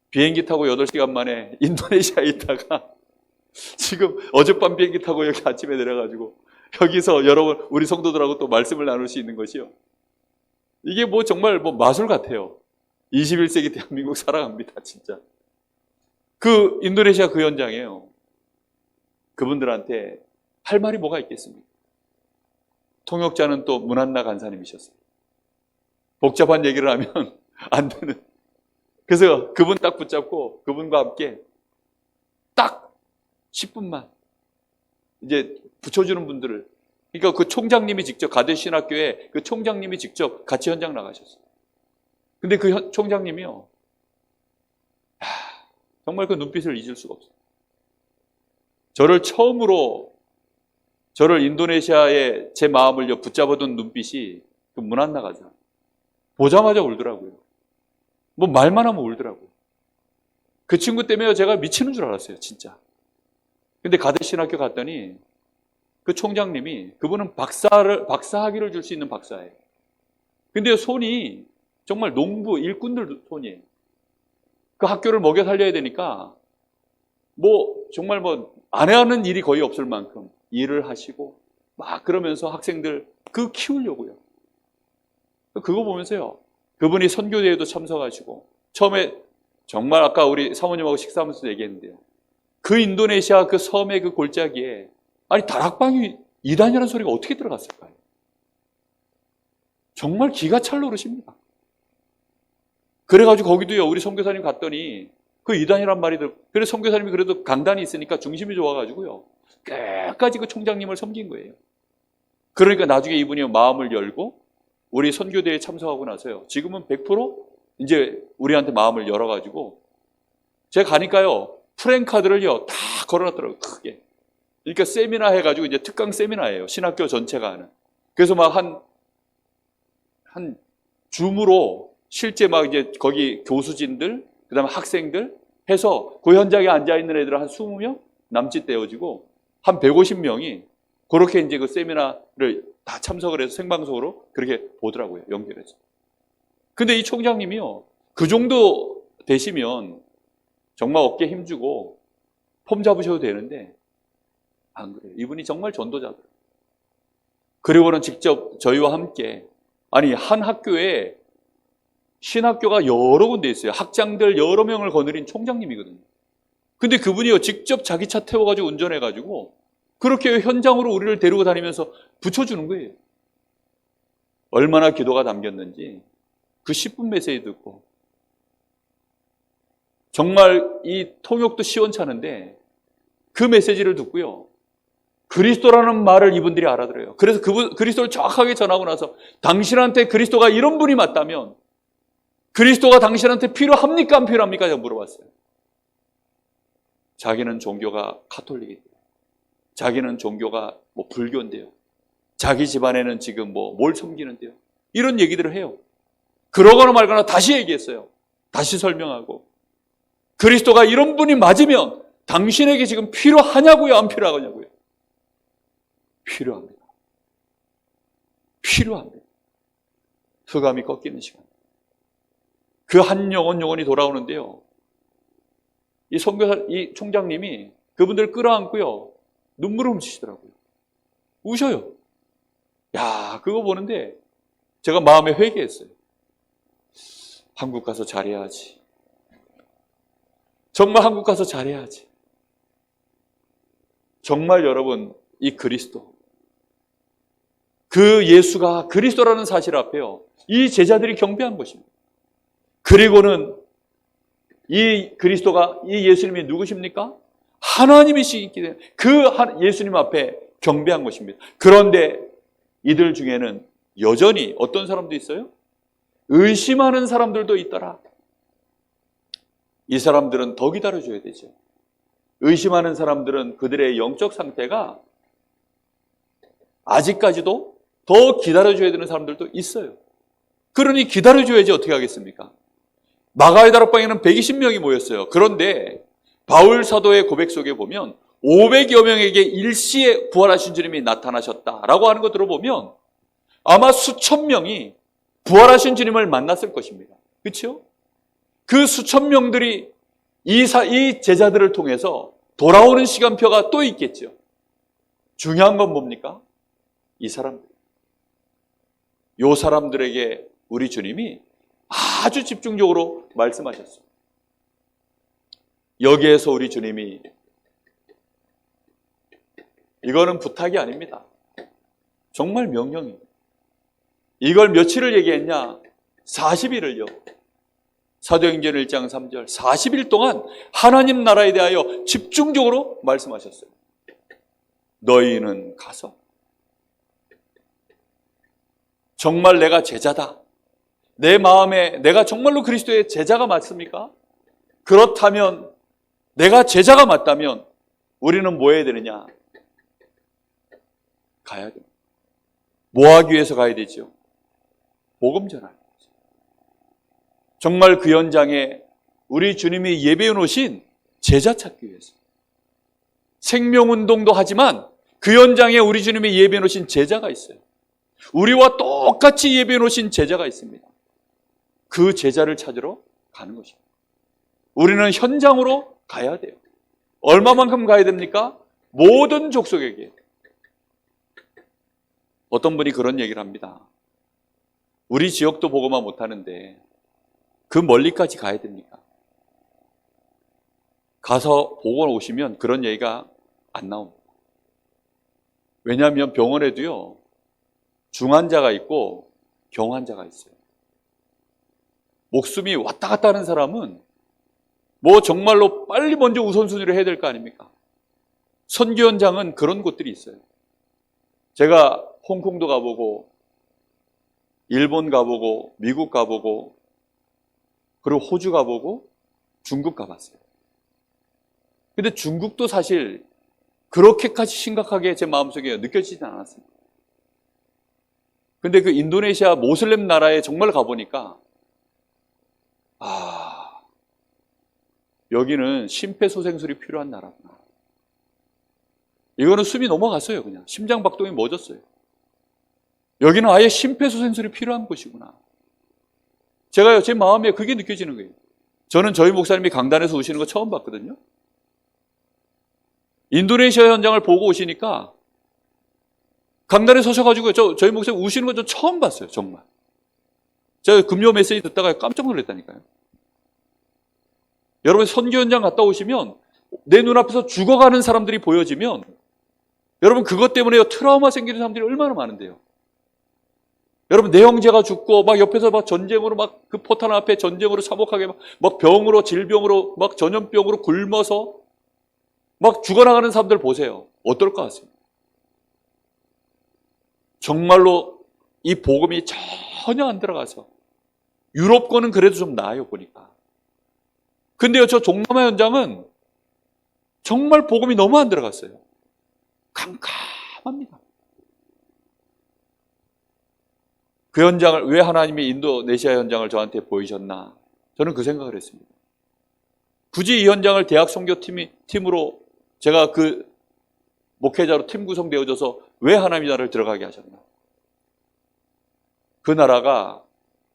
비행기 타고 8시간 만에 인도네시아에 있다가 지금 어젯밤 비행기 타고 여기 아침에 내려가지고 여기서 여러분, 우리 성도들하고 또 말씀을 나눌 수 있는 것이요. 이게 정말 마술 같아요. 21세기 대한민국 사랑합니다, 진짜. 그 인도네시아 그 현장이에요. 그분들한테 할 말이 뭐가 있겠습니까? 통역자는 또 문한나 간사님이셨어요. 복잡한 얘기를 하면 안 되는. 그래서 그분 딱 붙잡고 그분과 함께 딱 10분만 이제 붙여주는 분들을, 그러니까 그 총장님이 직접, 가데신학교에 그 총장님이 직접 같이 현장 나가셨어요. 근데 그 총장님이요, 정말 그 눈빛을 잊을 수가 없어요. 저를 인도네시아에 제 마음을 붙잡아둔 눈빛이 그 문안나 가사. 보자마자 울더라고요. 말만 하면 울더라고요. 그 친구 때문에 제가 미치는 줄 알았어요, 진짜. 근데 가데신학교 갔더니 그 총장님이, 그분은 박사학위를 줄 수 있는 박사예요. 근데 손이 정말 농부, 일꾼들 손이에요. 그 학교를 먹여 살려야 되니까 정말 안 하는 일이 거의 없을 만큼 일을 하시고 막 그러면서 학생들 키우려고요. 그거 보면서요, 그분이 선교대회도 참석하시고, 처음에 정말 아까 우리 사모님하고 식사하면서 얘기했는데요, 그 인도네시아 그 섬의 그 골짜기에 다락방이 2단이라는 소리가 어떻게 들어갔을까요? 정말 기가 찰 노릇입니다. 그래가지고 거기도요, 우리 선교사님 갔더니 그 2단이란 말이 그래서 선교사님이 그래도 강단이 있으니까 중심이 좋아가지고요, 끝까지 그 총장님을 섬긴 거예요. 그러니까 나중에 이분이 마음을 열고 우리 선교대회에 참석하고 나서요, 지금은 100% 이제 우리한테 마음을 열어가지고, 제가 가니까요, 프랭카드를요, 다 걸어놨더라고요, 크게. 그러니까 세미나 해가지고 이제 특강 세미나예요. 신학교 전체가 하는. 그래서 막 한 줌으로 실제 막 이제 거기 교수진들, 그 다음에 학생들 해서 그 현장에 앉아있는 애들 한 20명 남짓 떼어지고 한 150명이 그렇게 이제 그 세미나를 다 참석을 해서 생방송으로 그렇게 보더라고요, 연결해서. 근데 이 총장님이요, 그 정도 되시면 정말 어깨 힘주고 폼 잡으셔도 되는데 안 그래요. 이분이 정말 전도자들. 그리고는 직접 저희와 함께, 한 학교에 신학교가 여러 군데 있어요. 학장들 여러 명을 거느린 총장님이거든요. 근데 그분이요, 직접 자기 차 태워가지고 운전해가지고 그렇게 현장으로 우리를 데리고 다니면서 붙여주는 거예요. 얼마나 기도가 담겼는지 그 10분 메시지 듣고 정말 이 통역도 시원찮은데 그 메시지를 듣고요, 그리스도라는 말을 이분들이 알아들어요. 그래서 그리스도를 정확하게 전하고 나서, 당신한테 그리스도가 이런 분이 맞다면 그리스도가 당신한테 필요합니까 안 필요합니까? 제가 물어봤어요. 자기는 종교가 카톨릭이에요. 자기는 종교가 불교인데요. 자기 집안에는 지금 뭘 섬기는데요. 이런 얘기들을 해요. 그러거나 말거나 다시 얘기했어요. 다시 설명하고, 그리스도가 이런 분이 맞으면 당신에게 지금 필요하냐고요, 안 필요하냐고요? 필요합니다. 필요합니다. 흑암이 꺾이는 시간. 그 한 영혼이 돌아오는데요, 이 총장님이 그분들 끌어안고요, 눈물을 훔치시더라고요. 우셔요. 야, 그거 보는데 제가 마음에 회개했어요. 한국 가서 잘해야지. 정말 한국 가서 잘해야지. 정말 여러분, 이 그리스도, 그 예수가 그리스도라는 사실 앞에요, 이 제자들이 경배한 것입니다. 그리고는 이 그리스도가, 이 예수님이 누구십니까? 하나님이시기 때문에 그 예수님 앞에 경배한 것입니다. 그런데 이들 중에는 여전히 어떤 사람도 있어요? 의심하는 사람들도 있더라. 이 사람들은 더 기다려줘야 되죠. 의심하는 사람들은 그들의 영적 상태가 아직까지도 더 기다려줘야 되는 사람들도 있어요. 그러니 기다려줘야지 어떻게 하겠습니까? 마가의 다락방에는 120명이 모였어요. 그런데 바울 사도의 고백 속에 보면 500여 명에게 일시에 부활하신 주님이 나타나셨다라고 하는 거 들어보면 아마 수천 명이 부활하신 주님을 만났을 것입니다. 그렇죠? 그 수천 명들이 이 제자들을 통해서 돌아오는 시간표가 또 있겠죠. 중요한 건 뭡니까? 이 사람들. 이 사람들에게 우리 주님이 아주 집중적으로 말씀하셨어요. 여기에서 우리 주님이, 이거는 부탁이 아닙니다. 정말 명령입니다. 이걸 며칠을 얘기했냐? 40일을요. 사도행전 1장 3절 40일 동안 하나님 나라에 대하여 집중적으로 말씀하셨어요. 너희는 가서 정말 내가 제자다, 내 마음에 내가 정말로 그리스도의 제자가 맞습니까? 그렇다면, 내가 제자가 맞다면 우리는 뭐 해야 되느냐? 가야 됩니다. 뭐 하기 위해서 가야 되죠? 복음 전하는 거죠. 정말 그 현장에 우리 주님이 예배해 놓으신 제자 찾기 위해서 생명운동도 하지만 그 현장에 우리 주님이 예비해 놓으신 제자가 있어요. 우리와 똑같이 예비해 놓으신 제자가 있습니다. 그 제자를 찾으러 가는 것입니다. 우리는 현장으로 가야 돼요. 얼마만큼 가야 됩니까? 모든 족속에게. 어떤 분이 그런 얘기를 합니다. 우리 지역도 보고만 못하는데 그 멀리까지 가야 됩니까? 가서 보고 오시면 그런 얘기가 안 나옵니다. 왜냐하면 병원에도요, 중환자가 있고 경환자가 있어요. 목숨이 왔다 갔다 하는 사람은 뭐 정말로 빨리 먼저 우선순위를 해야 될 거 아닙니까? 선교 현장은 그런 곳들이 있어요. 제가 홍콩도 가보고 일본 가보고 미국 가보고 그리고 호주 가보고 중국 가봤어요. 근데 중국도 사실 그렇게까지 심각하게 제 마음속에 느껴지진 않았습니다. 근데 그 인도네시아 모슬렘 나라에 정말 가보니까 여기는 심폐소생술이 필요한 나라구나. 이거는 숨이 넘어갔어요. 그냥 심장박동이 멎었어요. 여기는 아예 심폐소생술이 필요한 곳이구나. 제가요, 제 마음에 그게 느껴지는 거예요. 저는 저희 목사님이 강단에서 오시는 거 처음 봤거든요. 인도네시아 현장을 보고 오시니까 강단에 서셔가지고 저희 목사님 우시는 거 저 처음 봤어요. 정말. 제가 금요 메시지 듣다가 깜짝 놀랐다니까요. 여러분 선교 현장 갔다 오시면 내 눈앞에서 죽어가는 사람들이 보여지면 여러분 그것 때문에 트라우마 생기는 사람들이 얼마나 많은데요. 여러분 내 형제가 죽고 막 옆에서 막 전쟁으로 막 그 포탄 앞에 전쟁으로 참혹하게 막 병으로 질병으로 막 전염병으로 굶어서 막 죽어나가는 사람들 보세요. 어떨 것 같습니다. 정말로 이 복음이 전혀 안 들어가서 유럽권은 그래도 좀 나아요 보니까. 근데요 저 동남아 현장은 정말 복음이 너무 안 들어갔어요. 캄캄합니다. 그 현장을 왜 하나님이 인도네시아 현장을 저한테 보이셨나? 저는 그 생각을 했습니다. 굳이 이 현장을 대학 선교팀으로 제가 그 목회자로 팀 구성되어져서 왜 하나님이 나를 들어가게 하셨나? 그 나라가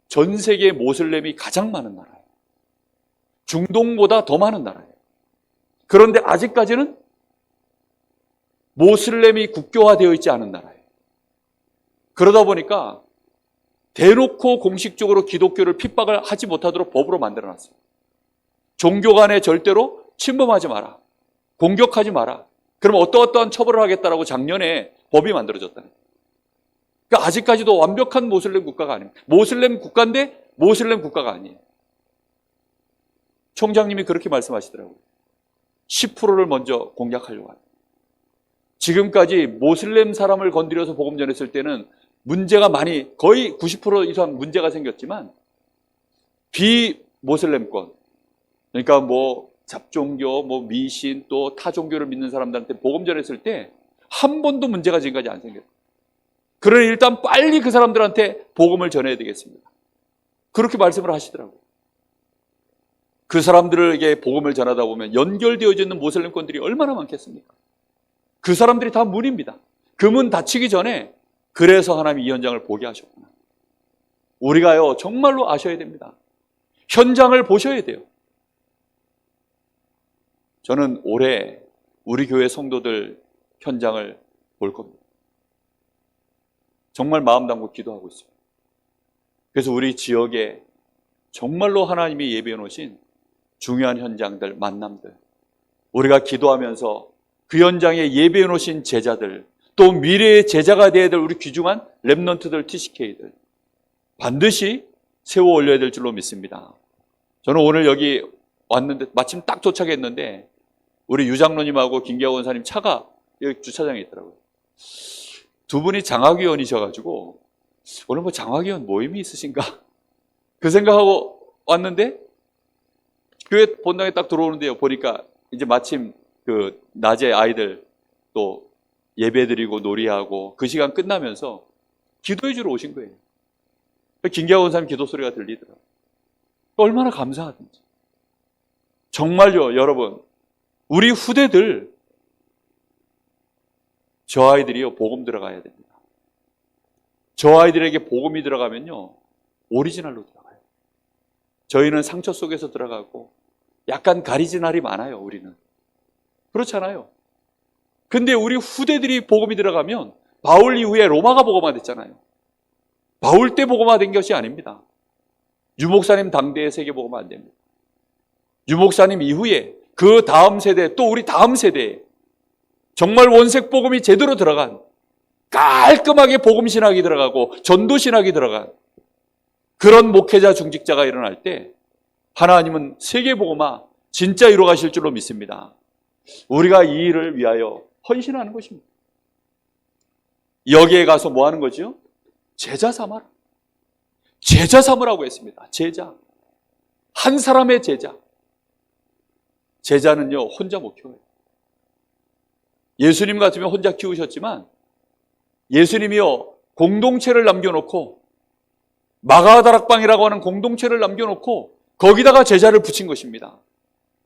전 세계 모슬렘이 가장 많은 나라예요. 중동보다 더 많은 나라예요. 그런데 아직까지는 모슬렘이 국교화되어 있지 않은 나라예요. 그러다 보니까 대놓고 공식적으로 기독교를 핍박을 하지 못하도록 법으로 만들어놨어요. 종교 간에 절대로 침범하지 마라. 공격하지 마라. 그럼 어떠한 처벌을 하겠다라고 작년에 법이 만들어졌다는 거예요. 그러니까 아직까지도 완벽한 모슬렘 국가가 아닙니다. 모슬렘 국가인데 모슬렘 국가가 아니에요. 총장님이 그렇게 말씀하시더라고요. 10%를 먼저 공략하려고 합니다. 지금까지 모슬렘 사람을 건드려서 복음 전했을 때는 문제가 많이 거의 90% 이상 문제가 생겼지만 비모슬렘권 그러니까 뭐 잡종교, 뭐 미신 또 타 종교를 믿는 사람들한테 복음 전했을 때 한 번도 문제가 지금까지 안 생겼어요. 그러니 일단 빨리 그 사람들한테 복음을 전해야 되겠습니다. 그렇게 말씀을 하시더라고요. 그 사람들에게 복음을 전하다 보면 연결되어져 있는 모슬렘권들이 얼마나 많겠습니까? 그 사람들이 다 문입니다. 그 문 닫히기 전에 그래서 하나님이 이 현장을 보게 하셨구나. 우리가요 정말로 아셔야 됩니다. 현장을 보셔야 돼요. 저는 올해 우리 교회 성도들 현장을 볼 겁니다. 정말 마음 담고 기도하고 있습니다. 그래서 우리 지역에 정말로 하나님이 예비해 놓으신 중요한 현장들, 만남들 우리가 기도하면서 그 현장에 예비해 놓으신 제자들 또 미래의 제자가 되어야 될 우리 귀중한 랩넌트들, TCK들 반드시 세워 올려야 될 줄로 믿습니다. 저는 오늘 여기 왔는데 마침 딱 도착했는데 우리 유장로님하고 김기하 원사님 차가 여기 주차장에 있더라고요. 두 분이 장학위원이셔가지고 오늘 뭐 장학위원 모임이 있으신가? 그 생각하고 왔는데 교회 본당에 딱 들어오는데요. 보니까 이제 마침 그 낮에 아이들 또 예배드리고 놀이하고 그 시간 끝나면서 기도해 주러 오신 거예요. 김기하 원사님 기도 소리가 들리더라고요. 얼마나 감사하든지. 정말요, 여러분. 우리 후대들 저 아이들이요, 복음 들어가야 됩니다. 저 아이들에게 복음이 들어가면요, 오리지널로 들어가요. 저희는 상처 속에서 들어가고 약간 가리진 날이 많아요, 우리는. 그렇잖아요. 근데 우리 후대들이 복음이 들어가면 바울 이후에 로마가 복음화 됐잖아요. 바울 때 복음화 된 것이 아닙니다. 유목사님 당대의 세계 복음화 안 됩니다. 유목사님 이후에 그 다음 세대, 또 우리 다음 세대에 정말 원색 복음이 제대로 들어간, 깔끔하게 복음 신학이 들어가고 전도 신학이 들어간 그런 목회자 중직자가 일어날 때 하나님은 세계 복음화 진짜 이루어가실 줄로 믿습니다. 우리가 이 일을 위하여 헌신하는 것입니다. 여기에 가서 뭐 하는 거죠? 제자 삼아라. 제자 삼으라고 했습니다. 제자. 한 사람의 제자. 제자는요, 혼자 못 키워요. 예수님 같으면 혼자 키우셨지만 예수님이요, 공동체를 남겨놓고 마가다락방이라고 하는 공동체를 남겨놓고 거기다가 제자를 붙인 것입니다.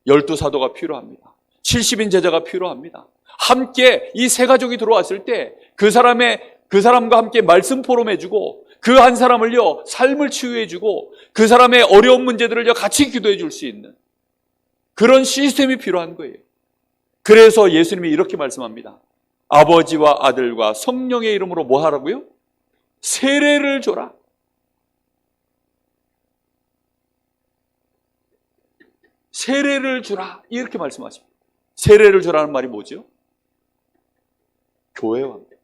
12사도가 필요합니다. 70인 제자가 필요합니다. 함께 이 세 가족이 들어왔을 때 그 사람과 함께 말씀 포럼해주고 그 한 사람을요, 삶을 치유해주고 그 사람의 어려운 문제들을요, 같이 기도해 줄 수 있는 그런 시스템이 필요한 거예요. 그래서 예수님이 이렇게 말씀합니다. 아버지와 아들과 성령의 이름으로 뭐 하라고요? 세례를 줘라. 세례를 주라. 이렇게 말씀하십니다. 세례를 주라는 말이 뭐죠? 교회와 함께.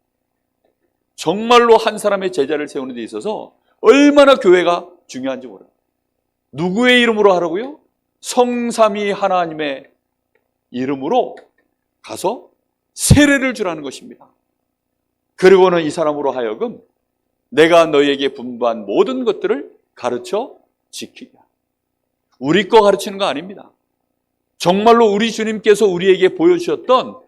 정말로 한 사람의 제자를 세우는 데 있어서 얼마나 교회가 중요한지 몰라요. 누구의 이름으로 하라고요? 성삼위 하나님의 이름으로 가서 세례를 주라는 것입니다. 그리고는 이 사람으로 하여금 내가 너희에게 분부한 모든 것들을 가르쳐 지키게. 우리 거 가르치는 거 아닙니다. 정말로 우리 주님께서 우리에게 보여주셨던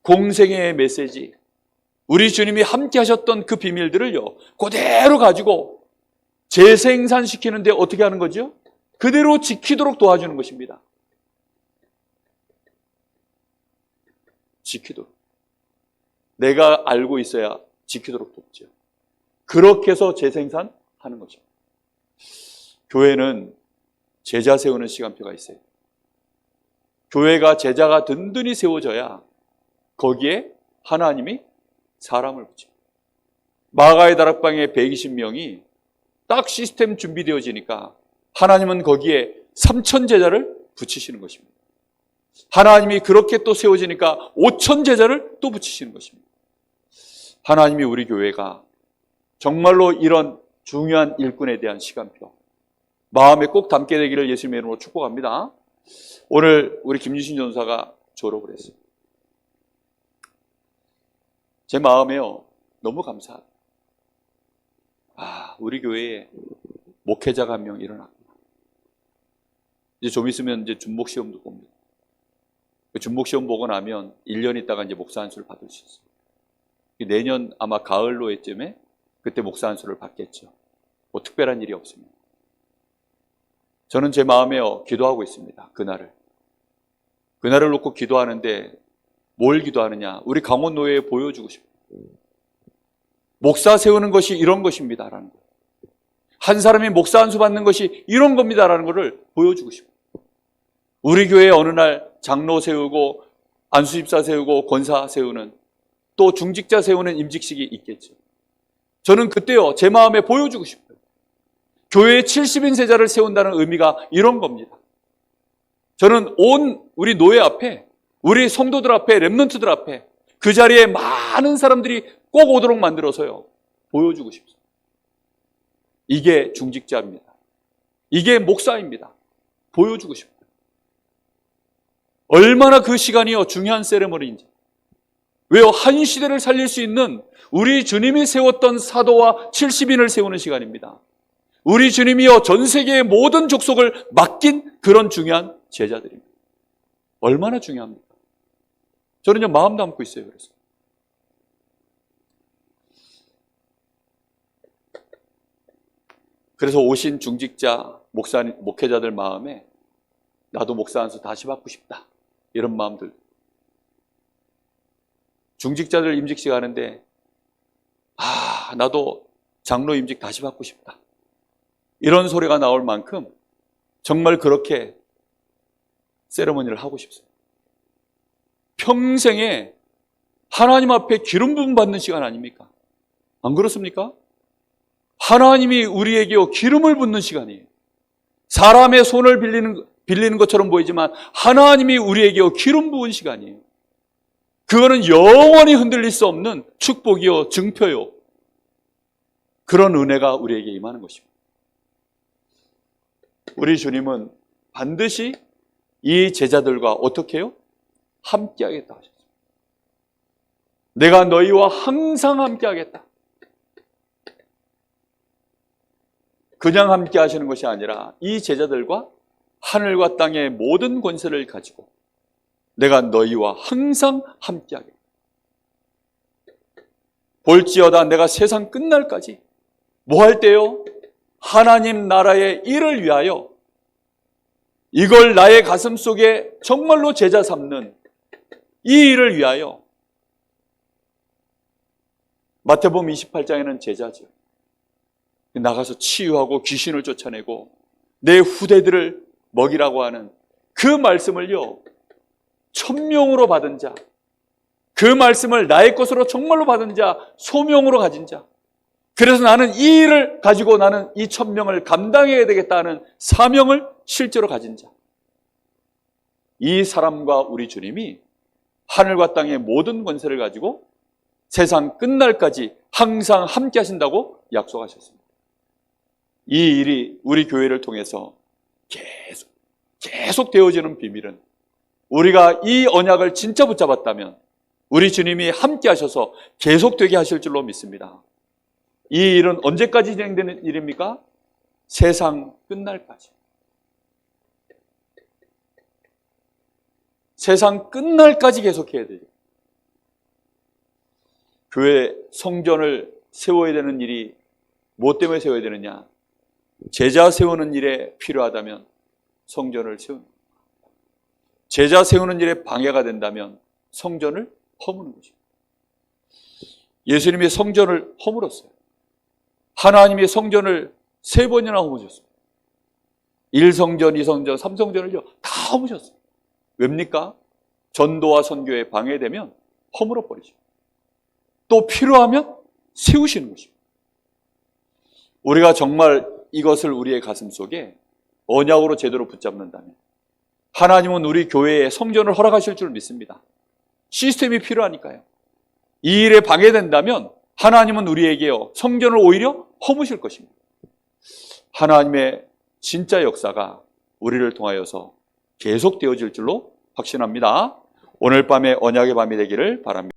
공생애의 메시지, 우리 주님이 함께 하셨던 그 비밀들을요, 그대로 가지고 재생산시키는데 어떻게 하는 거죠? 그대로 지키도록 도와주는 것입니다. 지키도록. 내가 알고 있어야 지키도록 돕죠. 그렇게 해서 재생산하는 거죠. 교회는 제자 세우는 시간표가 있어요. 교회가 제자가 든든히 세워져야 거기에 하나님이 사람을 붙여요. 마가의 다락방에 120명이 딱 시스템 준비되어지니까 하나님은 거기에 3,000 제자를 붙이시는 것입니다. 하나님이 그렇게 또 세워지니까 5,000 제자를 또 붙이시는 것입니다. 하나님이 우리 교회가 정말로 이런 중요한 일꾼에 대한 시간표 마음에 꼭 담게 되기를 예수님의 이름으로 축복합니다. 오늘 우리 김유신 전사가 졸업을 했어요. 제 마음에요, 너무 감사합니다. 우리 교회에 목회자가 한 명 일어났구나. 이제 좀 있으면 이제 준목시험도 봅니다. 그 준목시험 보고 나면 1년 있다가 이제 목사 안수를 받을 수 있어요. 내년 아마 가을로에쯤에 그때 목사 안수를 받겠죠. 뭐 특별한 일이 없습니다. 저는 제 마음에요, 기도하고 있습니다. 그날을 놓고 기도하는데 뭘 기도하느냐? 우리 강원노회에 보여주고 싶어요. 목사 세우는 것이 이런 것입니다라는 거. 한 사람이 목사 안수 받는 것이 이런 겁니다라는 것을 보여주고 싶어요. 우리 교회에 어느 날 장로 세우고 안수집사 세우고 권사 세우는 또 중직자 세우는 임직식이 있겠죠. 저는 그때요, 제 마음에 보여주고 싶어요. 교회에 70인 세자를 세운다는 의미가 이런 겁니다. 저는 온 우리 노예 앞에, 우리 성도들 앞에, 렘넌트들 앞에 그 자리에 많은 사람들이 꼭 오도록 만들어서요, 보여주고 싶습니다. 이게 중직자입니다. 이게 목사입니다. 보여주고 싶어요. 얼마나 그 시간이요, 중요한 세레머니인지. 왜요? 한 시대를 살릴 수 있는 우리 주님이 세웠던 사도와 70인을 세우는 시간입니다. 우리 주님이요, 전 세계의 모든 족속을 맡긴 그런 중요한 제자들입니다. 얼마나 중요합니까? 저는요, 마음 담고 있어요. 그래서 오신 중직자, 목회자들 마음에 나도 목사 안수 다시 받고 싶다, 이런 마음들. 중직자들 임직식 하는데 나도 장로 임직 다시 받고 싶다, 이런 소리가 나올 만큼 정말 그렇게 세레머니를 하고 싶습니다. 평생에 하나님 앞에 기름 부음 받는 시간 아닙니까? 안 그렇습니까? 하나님이 우리에게 기름을 붓는 시간이에요. 사람의 손을 빌리는 것처럼 보이지만 하나님이 우리에게 기름 부은 시간이에요. 그거는 영원히 흔들릴 수 없는 축복이요, 증표요. 그런 은혜가 우리에게 임하는 것입니다. 우리 주님은 반드시 이 제자들과 어떻게 해요? 함께 하겠다 하셨어요. 내가 너희와 항상 함께 하겠다. 그냥 함께 하시는 것이 아니라 이 제자들과 하늘과 땅의 모든 권세를 가지고 내가 너희와 항상 함께 하겠다. 볼지어다 내가 세상 끝날까지 뭐 할 때요? 하나님 나라의 일을 위하여 이걸 나의 가슴 속에 정말로 제자 삼는 이 일을 위하여. 마태복음 28장에는 제자죠. 나가서 치유하고 귀신을 쫓아내고 내 후대들을 먹이라고 하는 그 말씀을요, 천명으로 받은 자, 그 말씀을 나의 것으로 정말로 받은 자, 소명으로 가진 자, 그래서 나는 이 일을 가지고 나는 이 천명을 감당해야 되겠다는 사명을 실제로 가진 자, 이 사람과 우리 주님이 하늘과 땅의 모든 권세를 가지고 세상 끝날까지 항상 함께 하신다고 약속하셨습니다. 이 일이 우리 교회를 통해서 계속 되어지는 비밀은 우리가 이 언약을 진짜 붙잡았다면 우리 주님이 함께 하셔서 계속되게 하실 줄로 믿습니다. 이 일은 언제까지 진행되는 일입니까? 세상 끝날까지. 세상 끝날까지 계속해야 돼요. 교회 성전을 세워야 되는 일이 뭐 때문에 세워야 되느냐? 제자 세우는 일에 필요하다면 성전을 세우는 거예요. 제자 세우는 일에 방해가 된다면 성전을 허무는 것입니다. 예수님이 성전을 허물었어요. 하나님이 성전을 3번이나 허무셨어요. 1성전, 2성전, 3성전을요 다 허무셨어요. 왜입니까? 전도와 선교에 방해되면 허물어 버리죠. 또 필요하면 세우시는 것입니다. 우리가 정말 이것을 우리의 가슴 속에 언약으로 제대로 붙잡는다면 하나님은 우리 교회에 성전을 허락하실 줄 믿습니다. 시스템이 필요하니까요. 이 일에 방해된다면 하나님은 우리에게요 성전을 오히려 허무실 것입니다. 하나님의 진짜 역사가 우리를 통하여서 계속되어질 줄로 확신합니다. 오늘 밤에 언약의 밤이 되기를 바랍니다.